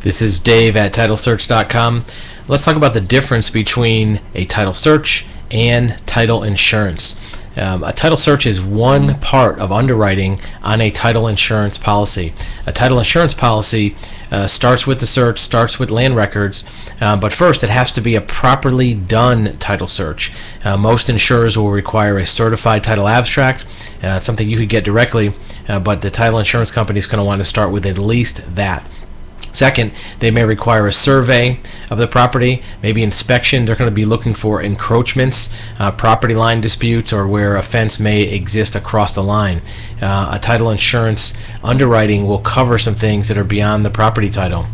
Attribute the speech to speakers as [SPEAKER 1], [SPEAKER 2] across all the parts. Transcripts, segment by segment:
[SPEAKER 1] This is Dave at TitleSearch.com. Let's talk about the difference between a title search and title insurance. A title search is one part of underwriting on a title insurance policy. A title insurance policy starts with the search, starts with land records, but first it has to be a properly done title search. Most insurers will require a certified title abstract. It's something you could get directly, but the title insurance company is going to want to start with at least that. Second, they may require a survey of the property, maybe inspection. They're going to be looking for encroachments, property line disputes, or where a fence may exist across the line. A title insurance underwriting will cover some things that are beyond the property title.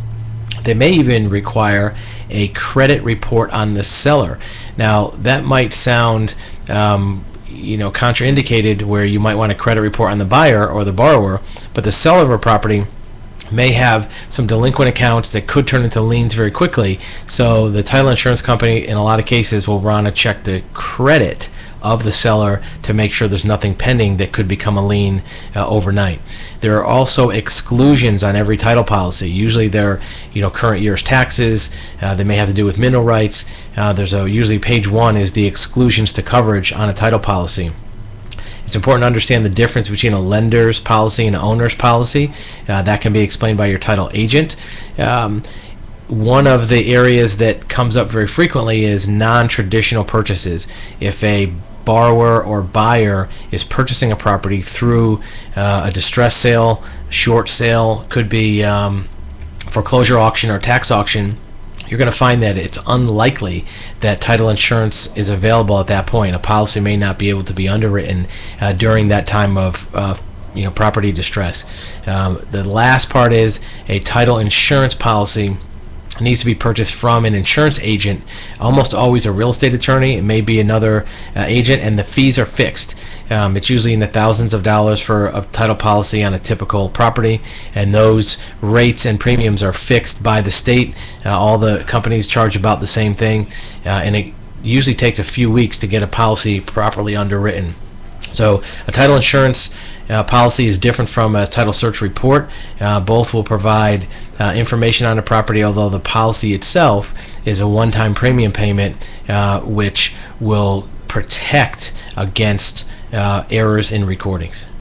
[SPEAKER 1] They may even require a credit report on the seller. Now, that might sound contraindicated, where you might want a credit report on the buyer or the borrower, but the seller of a property may have some delinquent accounts that could turn into liens very quickly. So the title insurance company, in a lot of cases, will want to check the credit of the seller to make sure there's nothing pending that could become a lien overnight. There are also exclusions on every title policy. Usually they're current year's taxes. They may have to do with mineral rights. Usually page 1 is the exclusions to coverage on a title policy. It's important to understand the difference between a lender's policy and an owner's policy. That can be explained by your title agent. One of the areas that comes up very frequently is non-traditional purchases. If a borrower or buyer is purchasing a property through a distress sale, short sale, could be foreclosure auction or tax auction, you're going to find that it's unlikely that title insurance is available at that point. A policy may not be able to be underwritten during that time of property distress. The last part is a title insurance policy needs to be purchased from an insurance agent, almost always a real estate attorney. It may be another agent, and the fees are fixed. It's usually in the thousands of dollars for a title policy on a typical property, and those rates and premiums are fixed by the state. All the companies charge about the same thing, and it usually takes a few weeks to get a policy properly underwritten. So a title insurance policy is different from a title search report. Both will provide information on the property, although the policy itself is a one-time premium payment, which will protect against errors in recordings.